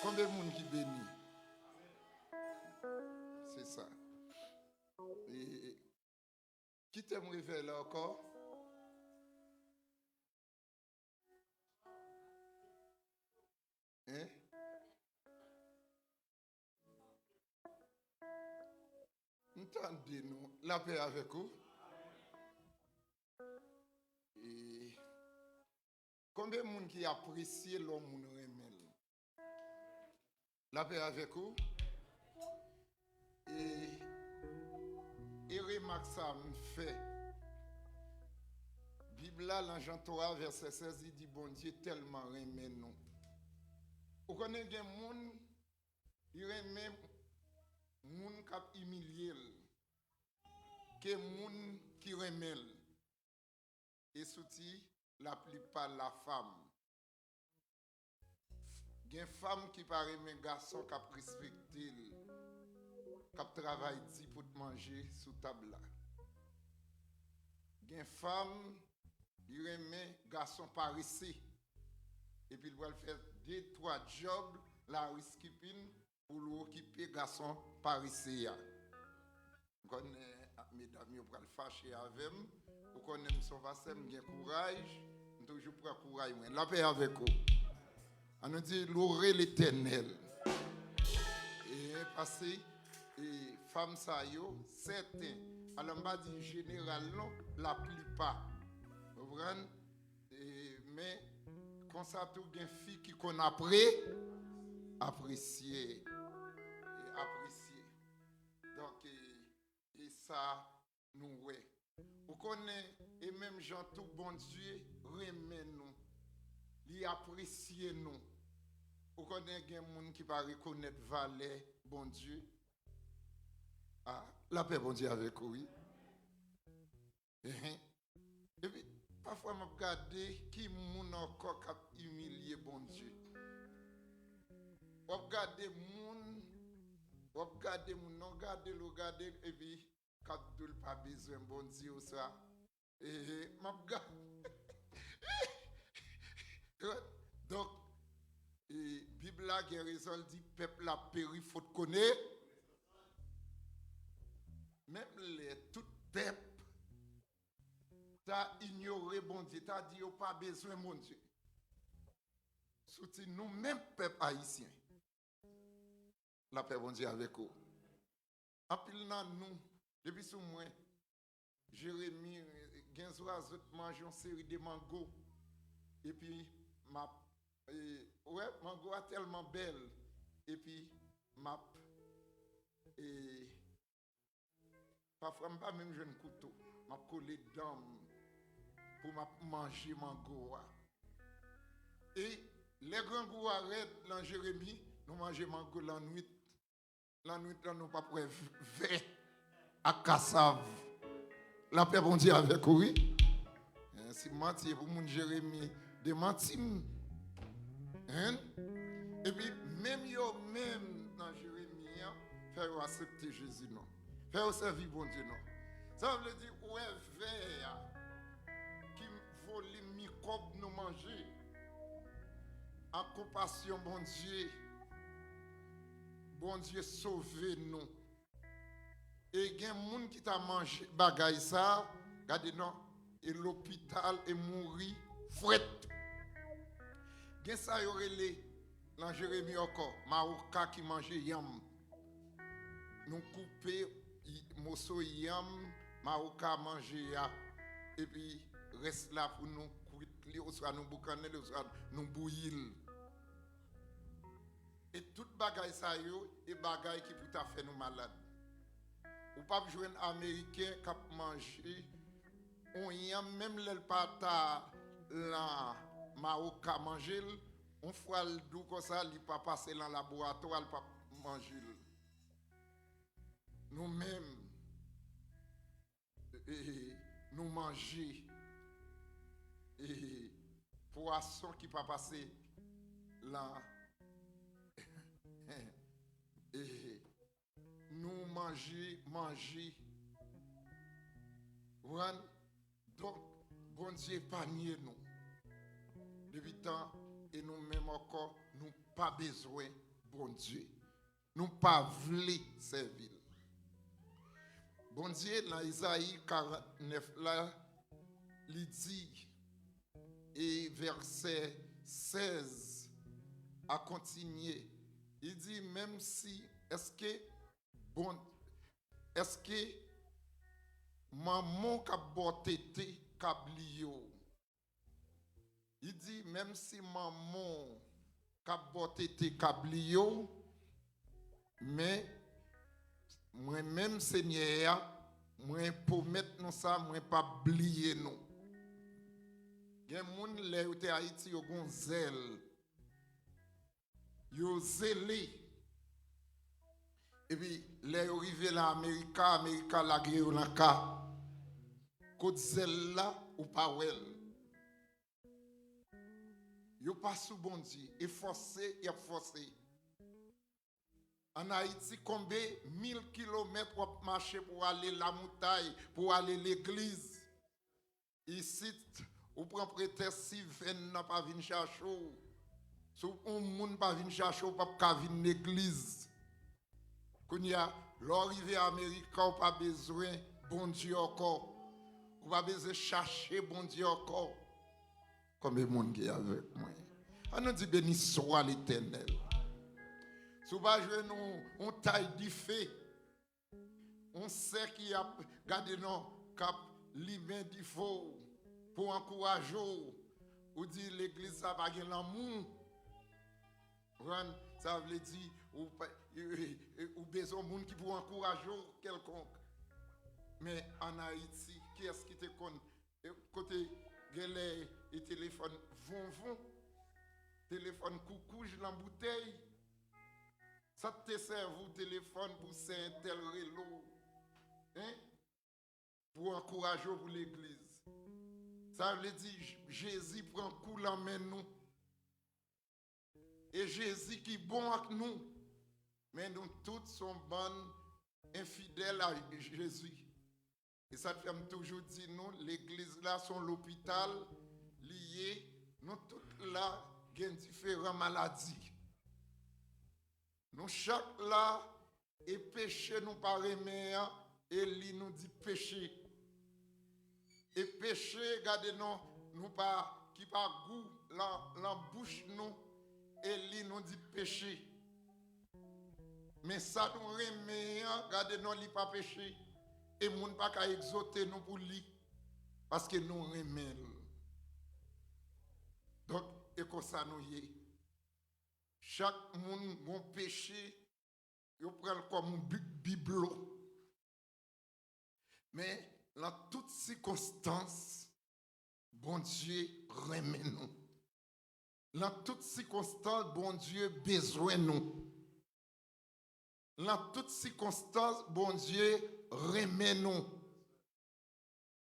Combien de monde qui bénit? C'est ça. Et qui t'aime réveiller là encore? Hein? Entendez-nous, la paix avec vous. Et combien de monde qui apprécie l'homme nous remèle? La paix avec vous. Et remarque ça me fait. Bible là, dans Jean 3, verset 16, il dit bon Dieu tellement remet nous. Vous connaissez des gens, il remet moun qui humilié, que moun qui remet. Et souti la plupart la femme. Il y a une femme qui paraît un garçon qui a respecté, qui a travaillé pour te manger sous table là. Il y a une femme qui remet garçon paresseux. Et puis il va faire 2-3 jobs, la skipping pour l'occuper garçon paresseux. Vous connaissez, mesdames, vous pouvez le fâcher avec moi. Vous connaissez son vaccin, vous avez courage. Vous toujours prendre courage. La paix avec vous. On nous dit louer l'Éternel. Et parce que les femmes, ça y est, certains, alors on va dire général, non, la plupart. Vous comprenez? Mais, quand ça, tout bien filles qui qu'on apprécier. Donc, et ça, nous, ouais. Vous connaissez, et même Jean, tout bon Dieu, remet nous. Il apprécie nous. Vous connaissez des gens qui ne va reconnaître valeur, bon Dieu. Ah, la paix, bon Dieu, avec vous, oui. Et puis, parfois, je regarde qui moun encore qui a humilié bon Dieu. Vous regardez moun, non, regardez, et puis, quand vous n'avez pas besoin, bon Dieu, ça. Et je regarde. Donc, et Bible là qui raison dit peuple a péri faut connaître. Même les tout peuple t'a ignoré bon Dieu, t'a dit yo pas besoin mon Dieu. Surtout nous même peuple haïtien. La paix bon Dieu avec vous. En pile nan nous depuis sous moi Jérémie gens oiseaux mange une série de mango et puis ouais, mango est tellement belle. Et puis, parfois, je ne pas même jeune couteau. Je collé dedans pour manger mango. Et les grands goûts arrêtent dans Jérémie, nous mangeons mango la nuit. La nuit, nous pas pour vert à cassave. La paix, bon Dieu, avec oui. Si mentir pour mon Jérémie, de mentir. Hein? Et puis, même dans Jérémie, faire accepter Jésus, non. Faire servir bon Dieu, non. Ça veut dire, ouais, vert qui vole les microbes nous manger. En compassion, bon Dieu sauve nous. Et il y a des gens qui t'a mangé bagaille ça, regardez non, et l'hôpital est mouru fret. Il y a ça, il dans Jérémie encore, Maroka qui mangeait yam. Nous couper morceau yam, Maroka manger ya. Et puis reste là pour nous cuire, ou soit nous boucaner, ou soit nous bouillir. Et toute bagaille ça yo, et bagaille qui peut faire nous malades. Ou pas jouer un américain qui a mangé, on yam même le pata la Maroka manger. On fois le doux comme ça, il ne pas passer dans le laboratoire, il ne pas manger. Nous-mêmes, nous manger. Et poisson qui ne pas passer là. Et nous manger. Donc, bon Dieu, épargnez nous. Depuis temps, et nous-mêmes encore, nous pas besoin bon Dieu. Nous pas voulu servir. Bon Dieu, dans Isaïe 49, là, il dit, et verset 16 a continué, il dit, même si, est-ce que maman qui a botté kablio, il dit, même si maman qui a botté kablio, mais moi-même, Seigneur, moi pour mettre nous ça, moi pas oublier nous. Il y a des gens qui sont en Haïti, qui ont zèle. Ils ont zélé. Et puis, les arrivés là, Amérique la guerre dans le cas. Côte zèle là, ou pas well. Ils pas sous bon Dieu. Et forcé, il a forcé. En Haïti, combien 1000 kilomètres pour marcher pour aller la montagne, pour aller l'église. Ici, on prend prétexte si veine n'a pas venir chercher. Si un monde pas venir chercher, pas venir l'église. Quand il y a l'arrivée américaine, on pas besoin bon Dieu encore. On pas besoin chercher bon Dieu encore. Combien de monde qui est avec moi? On nous dit béni soit l'Éternel. Si vous ne jouez nous, on taille du fait. On sait qu'il y a gardé non cap l'humain du faux pour encourager ou dire l'église ça va gagner l'amour. Ça veut dire ou besoin de monde qui pour encourager quelconque. Mais en Haïti, qui est-ce qui te connaît? Côté les téléphones vont téléphone coucou dans bouteille. Ça te sert au téléphone pour un tel rélo, hein? Pour encourager pour l'église. Ça veut dire Jésus prend coup en main nous. Et Jésus qui est bon avec nous. Mais nous tous sommes bonnes, infidèles à Jésus. Et ça te fait toujours dire nous, l'église là, sont l'hôpital lié. Nous tous là, avons différentes maladies. Nous chaque là, et péché nous par aimer, et lui nous dit péché. Et péché, regardez nous pas, qui par goût, la bouche nous, et lui nous dit péché. Mais ça nous remet, regardez nous, il pas péché. Et nous pas qu'à exhorter nous pour lui, parce que nous remet. Donc, et comme ça nous y est. Chaque monde mon péché, il prend comme un bibelot. Mais dans toutes circonstances, bon Dieu remet nous. Dans toutes circonstances, bon Dieu besoin nous. Dans toutes circonstances, bon Dieu remet nous.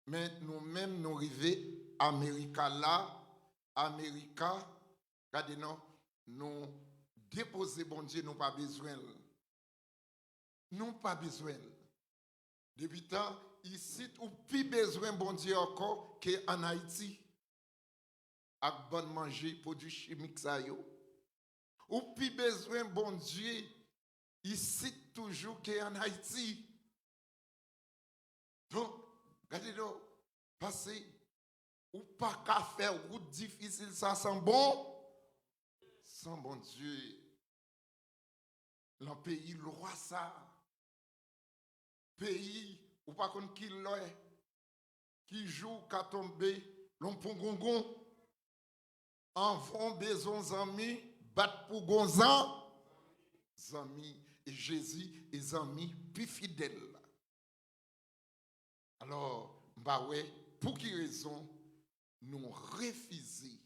Mais nous-mêmes, nous arrivons à Amérique là, regardez-nous, nous déposer bon Dieu, nous pas besoin. Nous pas besoin. Depuis tant, ici, ou plus besoin bon Dieu encore qu'en Haïti. Avec bon manger, produits chimiques, ça yo. Ou plus besoin bon Dieu ici toujours qu'en Haïti. Donc, regardez-nous, passez, ou pas qu'à faire route difficile, ça sent bon. Sans bon Dieu, le pays loi ça, pays ou pas qu'on qui joue qu'à tomber, l'on pour gongon, en font besoin amis, battre pour gonzan, amis, et Jésus est amis plus fidèle. Alors, bah ouais, pour qui raison nous refuser,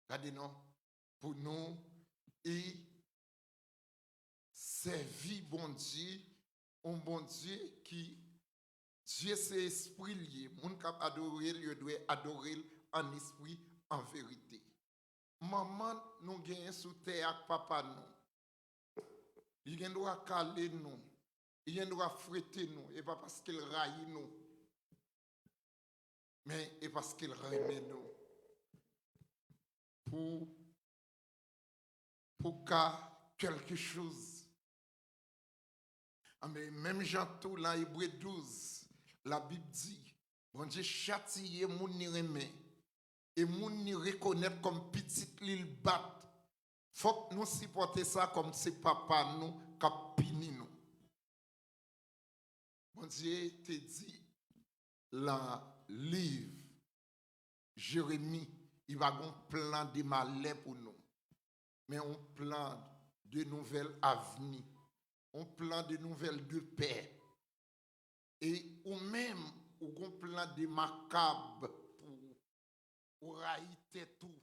regardez-nous, pour nous et servir bon Dieu, un bon Dieu qui, Dieu c'est esprit lié. Mon cap adorer, il doit adorer en esprit, en vérité. Maman nous gagne sous terre avec papa nous. Il doit caler nous. Il doit fouetter nous. Et pas parce qu'il raille nous. Mais et parce qu'il remet nous. pour qu'à quelque chose. Mais même Jean tout dans Hébreu 12, la Bible dit, bon Dieu châtier moun ni remet et moun ni reconnaître comme petit l'il bat. Faut que nous supporter ça comme c'est papa nous qui pini nous. Bon Dieu te dit dans le livre Jérémie, il va avoir un plan de malheur pour nous. Mais un plan de nouvelles avenirs, un plan de nouvelles de paix. Et ou même un plan de macabre pour haïter tout.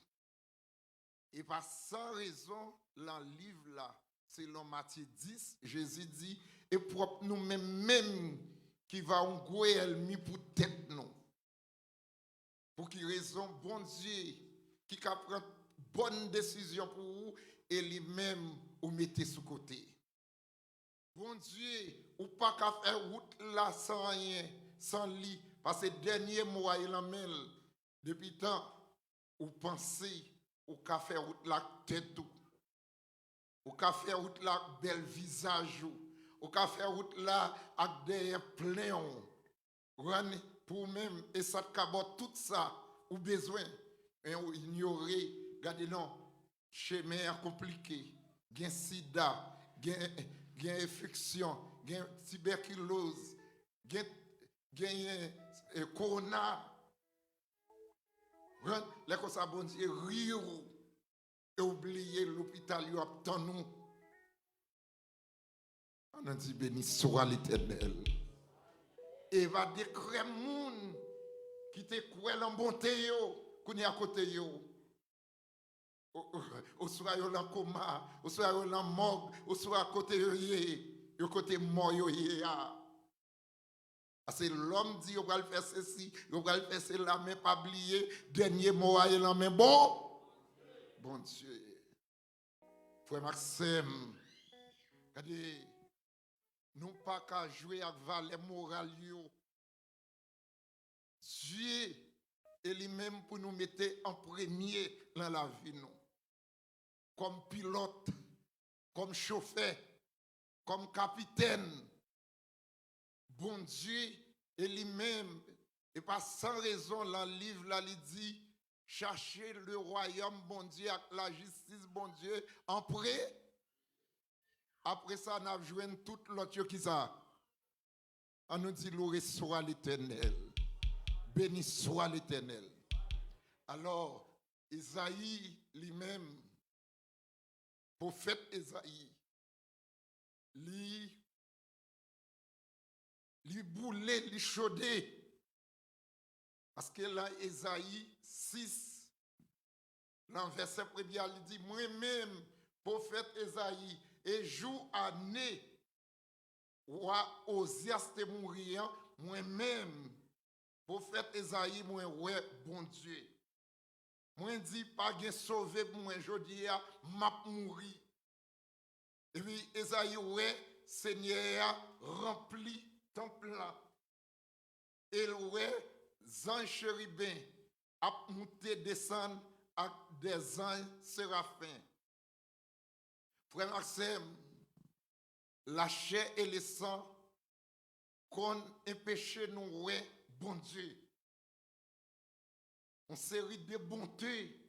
Et par sans raison, dans le livre là, selon Matthieu 10, Jésus dit, et propre nous-mêmes même qui va en gros ennemi pour tête nous. Pour qui raison, bon Dieu, qui prend bonne décision pour vous, et lui-même vous mettez sous côté. Bon Dieu, ou pas qu'à faire route là sans rien, sans lit, parce que dernier mois il en mêle. Depuis temps, vous pensez, ou qu'à faire route là tête tout. Ou qu'à faire route là bel visage ou qu'à faire route là avec des plein pour même et ça cabote tout ça ou besoin et ou ignorer regardez non chemin compliqué gain sida gain infection gain tuberculose gain corona les comme ça bon Dieu rire et oublier l'hôpital yo attend nous. On a dit béni soit l'Éternel. Et va décrire moun qui te croit en bonté yo, qu'on est à côté yo. Ou soit yo dans coma, ou soit yo dans morgue, ou soit à côté yo côté mort yo parce que l'homme dit, on va le faire ceci, on va le faire cela, mais pas oublier, dernier mot à la main, bon Dieu. Frère Maxime, regardez, nous pas qu'à jouer avec valeur morale. Dieu est lui-même pour nous mettre en premier dans la vie. Nous. Comme pilote, comme chauffeur, comme capitaine. Bon Dieu est lui-même, et pas sans raison, dans le livre, là, il dit, cherchez le royaume, bon Dieu, avec la justice, bon Dieu, en prêt. Après ça, on a joué tout l'autre qui ça. On nous dit, loué soit l'Éternel. Béni soit l'Éternel. Alors, Isaïe lui-même, prophète Isaïe, lui boulait, lui chaudait. Parce que là, Isaïe 6, dans le verset premier, il dit, moi-même, prophète Isaïe, et jour année, roi Osias te mourir, moi-même, prophète Isaïe, moi, ouais, bon Dieu. Moi, dis pas de sauver pour moi, je dis, m'a mouri. Et puis, Isaïe, ouais, Seigneur, rempli temple là. Et ouais, anges chérubins, a monté, descendre avec des anges séraphins. Frère Maxime, la chair et le sang qu'on empêche nous, ouais, bon Dieu. Une série de bontés.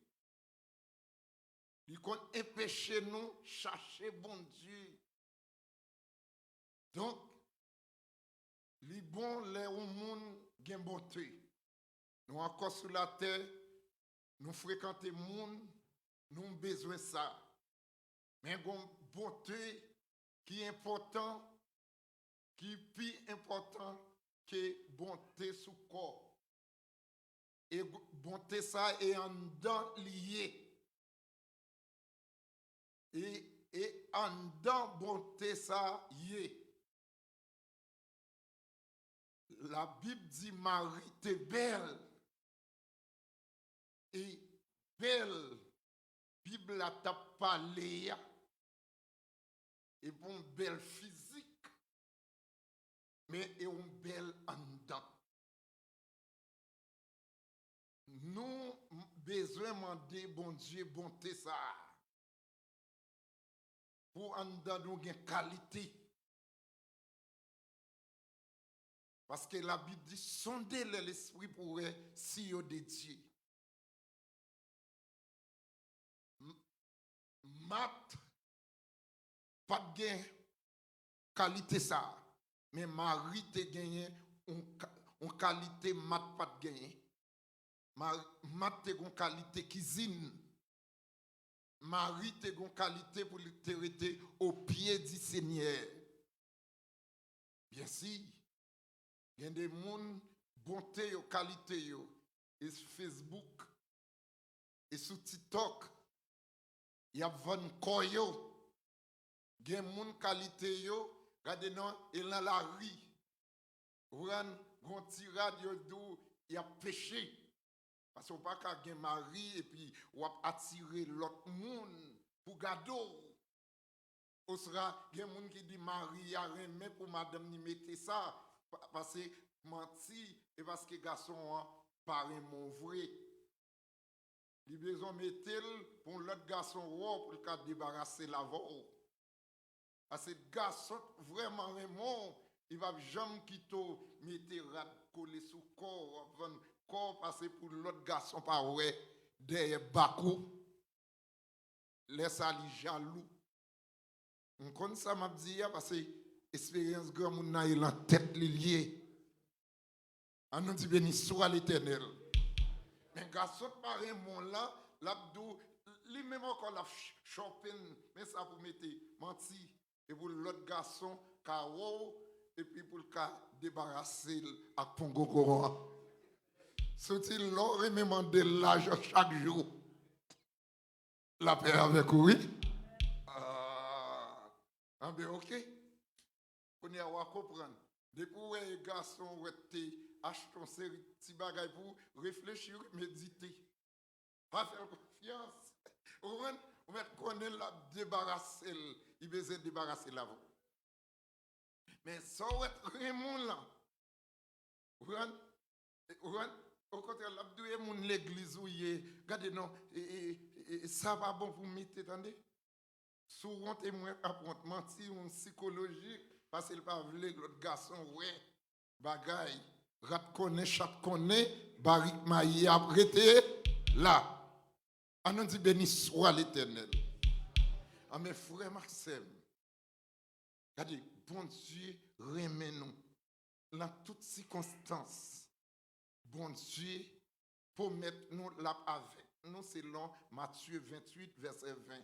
Il qu'on empêche nous chercher bon Dieu. Donc, les bons, les monde gain bonté. Nous encore sur la terre, nous fréquentons le monde, nous avons besoin de ça. Mais une bonté qui est important, qui est plus important que bonté sous corps. Et bonté ça est en dedans lié. Et en dedans bonté ça y est. La Bible dit Marie t'es belle. Et belle, Bible a t'a parlé. Et bon, belle physique. Mais et une belle en dedans. Nous, besoin demander bon Dieu bonté ça pour en donner une qualité. Parce que la Bible dit sondez l'esprit pour si vous de Dieu. Mat pas de gain qualité ça, mais Marie te gagné une qualité mat pas de gain. Mat te une qualité cuisine. Marie te une qualité pour l'éternité au pied du Seigneur. Bien sûr, il y a des gens bonté yo qualité yo et sur Facebook et sur TikTok il y a 20 koyo. Il y a des gens qualité yo, regardez non, et dans la rue. Grand tirade yo il y a péché. Parce qu'on pas qu'à gagner mari et puis on va attirer l'autre monde pour gado. Ou sera il y a des gens qui dit mari a rien pour madame ni mettez ça parce que menti et parce que garçon paraît mon vrai. Il besoin mettre pour l'autre garçon pour le débarrasser la voix. Parce que garçon vraiment Raymond, il va jamais quitter mettre rat coller sous corps passer pour l'autre garçon par ouais derrière Bakou. Laisse aller jaloux. On connaît ça m'a dit parce que expérience grand moun na en tête lié. On nous dit béni soit l'Éternel. Mais garçon par mon là, l'abdou lui même encore la shopping mais ça vous mettez menti et pour l'autre garçon Karo et puis pour le cas débarrasser à Pongo Coran. Sont-ils l'or même de l'argent chaque jour? La paix avec oui? Ah ben ok. On y a comprendre. Depuis les garçons ont acheté une série de petits bagages pour réfléchir, méditer. Pas faire confiance. On va connaître la débarrasser. Il besoin de débarrasser la voix. Mais ça va être Raymond là. Au contraire, l'abdoué mon l'église où il est. Regardez non, ça va bon pour mettre, attendez. Souvent témoin apprendre mentir en psychologique parce qu'il pas voulu l'autre garçon ouais bagaille rat connaît chat connaît barik maï apprêté là. On dit béni soit l'Éternel. Ah mes frères Maxime. Regardez, bon Dieu remet nous dans toutes circonstances. Bon Dieu pour mettre nous là avec nous selon Matthieu 28 verset 20.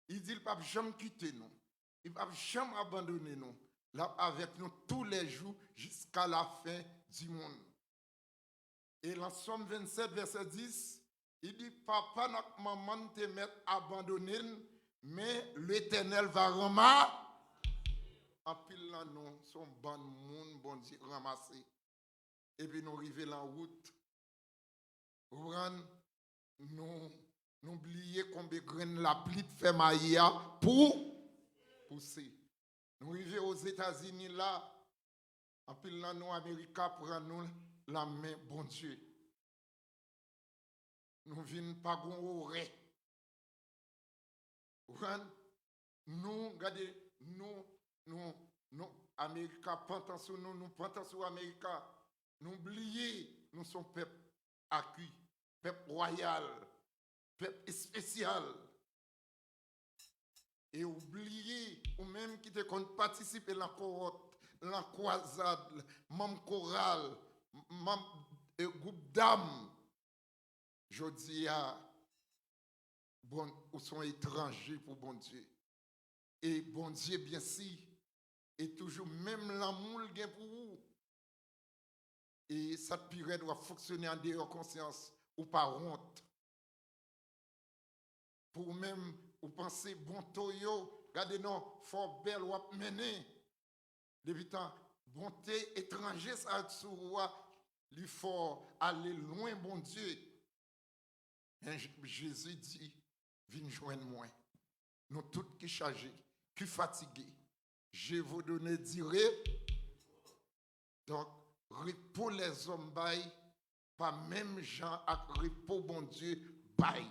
Il dit, il ne va jamais quitter nous. Il ne va jamais abandonner nous. Là, avec nous tous les jours jusqu'à la fin du monde. Et dans Somme 27, verset 10, il dit, papa, notre maman te met abandonné, mais l'Éternel va ramasser. En pile là, nous sommes bon monde, bon Dieu, ramasser. Et puis nous arrivons en route. Nous n'oubliez combien de graines la pluie fait maïa pour pousser. Nous arrivons aux États-Unis là, en pile là, nous, Américains, prend nous la main, bon Dieu. Nous venons pas gonner. Nous, regardez, nous, Américains, pentons sur nous pentons sur Américains. Nous oublions, nous sommes peuple accueilli, peuple royal. Peuple spécial. Et oublier, ou même qui te compte participer à la cohorte, la croisade, même chorale, même groupe d'âmes. Je dis à bon, ou sont étrangers pour bon Dieu. Et bon Dieu, bien si, et toujours même l'amour gain pour vous. Et cette purée doit fonctionner en dehors conscience ou par honte. Pour même, vous pensez, bon toyo, regardez non, fort belle ou mener. Depuis tant, bonté étranger, ça sur roi, il faut aller loin, bon Dieu. Et Jésus dit, viens joindre moi. Nous tous qui chargés, qui fatigués, je vous donne direct. Donc, pour les hommes, pas même gens à repos bon Dieu bail.